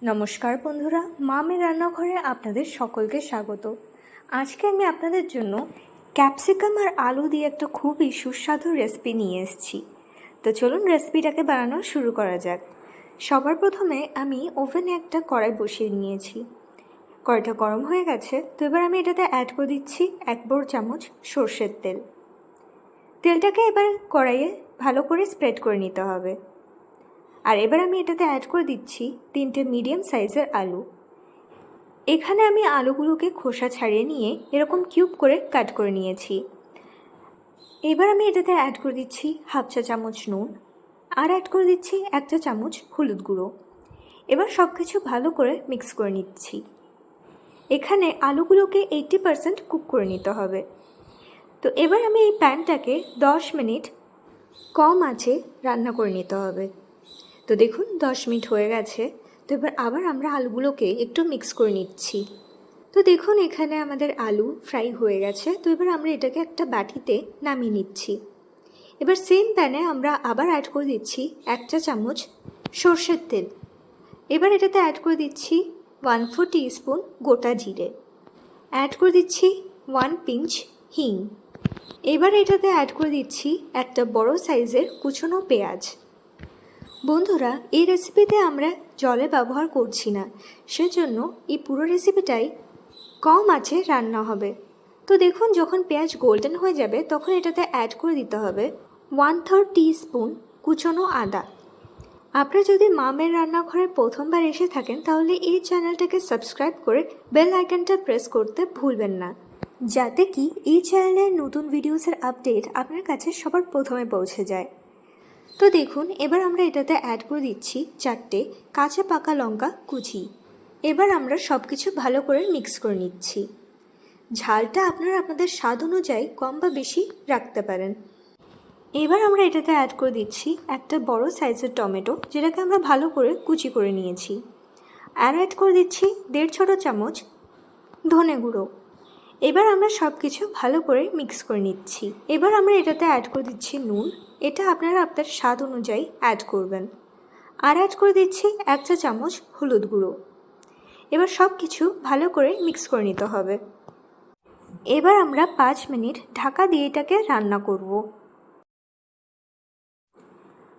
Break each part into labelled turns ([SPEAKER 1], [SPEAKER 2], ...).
[SPEAKER 1] নমস্কার বন্ধুরা, মামের রান্নাঘরে আপনাদের সকলকে স্বাগত। আজকে আমি আপনাদের জন্য ক্যাপসিকাম আর আলু দিয়ে একটা খুবই সুস্বাদু রেসিপি নিয়ে এসেছি। তো চলুন রেসিপিটাকে বানানো শুরু করা যাক। সবার প্রথমে আমি ওভেনে একটা কড়াই বসিয়ে নিয়েছি। কড়াইটা গরম হয়ে গেছে, তো এবার আমি এটাতে অ্যাড করে দিচ্ছি 1 বড় চামচ সর্ষের তেল। তেলটাকে এবার কড়াইয়ে ভালো করে স্প্রেড করে নিতে হবে। আর এবার আমি এটাতে অ্যাড করে দিচ্ছি 3টে মিডিয়াম সাইজের আলু। এখানে আমি আলুগুলোকে খোসা ছাড়িয়ে নিয়ে এরকম কিউব করে কাট করে নিয়েছি। এবার আমি এটাতে অ্যাড করে দিচ্ছি 1/2 চা চামচ নুন আর অ্যাড করে দিচ্ছি 1 চা চামচ হলুদ গুঁড়ো। এবার সব কিছু ভালো করে মিক্স করে নিচ্ছি। এখানে আলুগুলোকে 80% কুক করে নিতে হবে। তো এবার আমি এই প্যানটাকে 10 মিনিট কম আঁচে রান্না করে নিতে হবে। তো দেখুন 10 মিনিট হয়ে গেছে। তো এবার আবার আমরা আলুগুলোকে একটু মিক্স করে নিচ্ছি। তো দেখুন এখানে আমাদের আলু ফ্রাই হয়ে গেছে। তো এবার আমরা এটাকে একটা বাটিতে নামিয়ে নিচ্ছি। এবার সেম প্যানে আমরা আবার অ্যাড করে দিচ্ছি 1 চা চামচ সর্ষের তেল। এবার এটাতে অ্যাড করে দিচ্ছি 1/4 টিস্পুন গোটা জিরে, অ্যাড করে দিচ্ছি 1 পিঞ্চ হিং। এবার এটাতে অ্যাড করে দিচ্ছি একটা বড় সাইজের কুচনো পেঁয়াজ। বন্ধুরা, এই রেসিপিতে আমরা জলে ব্যবহার করছি না, সেজন্য এই পুরো রেসিপিটাই কম আঁচে রান্না হবে। তো দেখুন যখন পেঁয়াজ গোল্ডেন হয়ে যাবে তখন এটাতে অ্যাড করে দিতে হবে 1/3 টিস্পুন কুচনো আদা। আপনারা যদি মামের রান্নাঘরে প্রথমবার এসে থাকেন তাহলে এই চ্যানেলটাকে সাবস্ক্রাইব করে বেল আইকনটা প্রেস করতে ভুলবেন না, যাতে কি এই চ্যানেলের নতুন ভিডিওসের আপডেট আপনার কাছে সবার প্রথমে পৌঁছে যায়। তো দেখুন এবার আমরা এটাতে অ্যাড করে দিচ্ছি 4টে কাঁচা পাকা লঙ্কা কুচি। এবার আমরা সব কিছু ভালো করে মিক্স করে নিচ্ছি। ঝালটা আপনারা আপনাদের স্বাদ অনুযায়ী কম বা বেশি রাখতে পারেন। এবার আমরা এটাতে অ্যাড করে দিচ্ছি একটা বড় সাইজের টমেটো, যেটাকে আমরা ভালো করে কুচি করে নিয়েছি। আর অ্যাড করে দিচ্ছি 1.5 ছোট চামচ ধনে গুঁড়ো। এবার আমরা সব কিছু ভালো করে মিক্স করে নিচ্ছি। এবার আমরা এটাতে অ্যাড করে দিচ্ছি নুন। এটা আপনারা আপনার স্বাদ অনুযায়ী অ্যাড করবেন। আর অ্যাড করে দিচ্ছি 1 চা চামচ হলুদ গুঁড়ো। এবার সব কিছু ভালো করে মিক্স করে নিতে হবে। এবার আমরা 5 মিনিট ঢাকা দিয়ে এটাকে রান্না করব।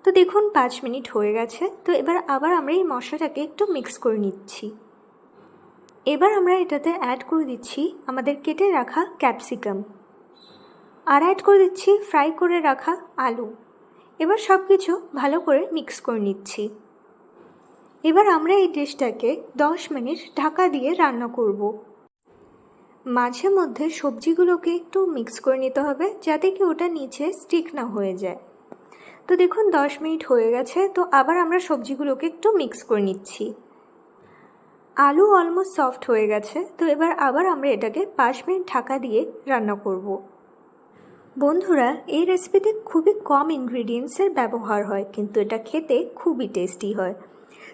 [SPEAKER 1] তো দেখুন 5 মিনিট হয়ে গেছে। তো এবার আবার আমরা এই মশলাটাকে একটু মিক্স করে নিচ্ছি। এবার আমরা এটাতে অ্যাড করে দিচ্ছি আমাদের কেটে রাখা ক্যাপসিকাম, আর অ্যাড করে দিচ্ছি ফ্রাই করে রাখা আলু। এবার সব কিছু ভালো করে মিক্স করে নিচ্ছি। এবার আমরা এই ডিশটাকে 10 মিনিট ঢাকা দিয়ে রান্না করব। মাঝে মধ্যে সবজিগুলোকে একটু মিক্স করে নিতে হবে, যাতে কি ওটা নিচে স্টিক না হয়ে যায়। তো দেখুন 10 মিনিট হয়ে গেছে। তো আবার আমরা সবজিগুলোকে একটু মিক্স করে নিচ্ছি। আলু অলমোস্ট সফট হয়ে গেছে। তো এবার আবার আমরা এটাকে 5 মিনিট ঢাকা দিয়ে রান্না করব। বন্ধুরা, এই রেসিপিতে খুবই কম ইনগ্রিডিয়েন্টসের ব্যবহার হয়, কিন্তু এটা খেতে খুবই টেস্টি হয়।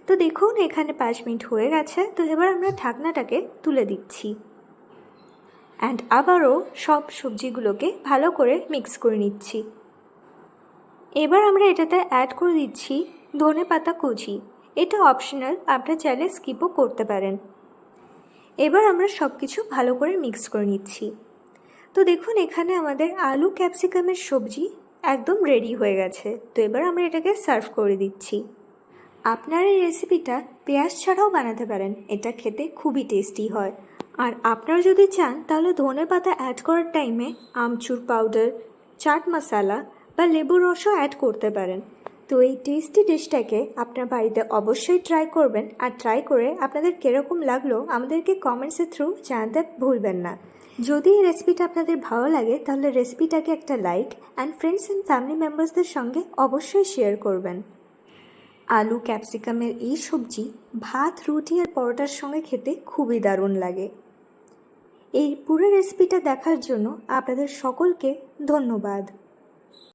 [SPEAKER 1] তো দেখুন এখানে 5 মিনিট হয়ে গেছে। তো এবার আমরা ঢাকনাটাকে তুলে দিচ্ছি। অ্যান্ড আবারও সব সবজিগুলোকে ভালো করে মিক্স করে নিচ্ছি। এবার আমরা এটাতে অ্যাড করে দিচ্ছি ধনেপাতা কুচি। এটা অপশনাল, আপনারা চাইলে স্কিপও করতে পারেন। এবার আমরা সব কিছু ভালো করে মিক্স করে নিচ্ছি। তো দেখুন এখানে আমাদের আলু ক্যাপসিকামের সবজি একদম রেডি হয়ে গেছে। তো এবার আমরা এটাকে সার্ভ করে দিচ্ছি। আপনারা এই রেসিপিটা পেঁয়াজ ছাড়াও বানাতে পারেন, এটা খেতে খুবই টেস্টি হয়। আর আপনারা যদি চান তাহলে ধনেপাতা অ্যাড করার টাইমে আমচুর পাউডার, চাট মশলা বা লেবুর রসও অ্যাড করতে পারেন। তো এই টেস্টি ডিশটাকে আপনার বাড়িতে অবশ্যই ট্রাই করবেন, আর ট্রাই করে আপনাদের কীরকম লাগলো আমাদেরকে কমেন্টসের থ্রু জানাতে ভুলবেন না। যদি এই রেসিপিটা আপনাদের ভালো লাগে তাহলে রেসিপিটাকে একটা like and friends and family মেম্বার্সদের সঙ্গে অবশ্যই শেয়ার করবেন। আলু ক্যাপসিকামের এই সবজি ভাত, রুটি আর পরোটার সঙ্গে খেতে খুবই দারুণ লাগে। এই পুরো রেসিপিটা দেখার জন্য আপনাদের সকলকে ধন্যবাদ।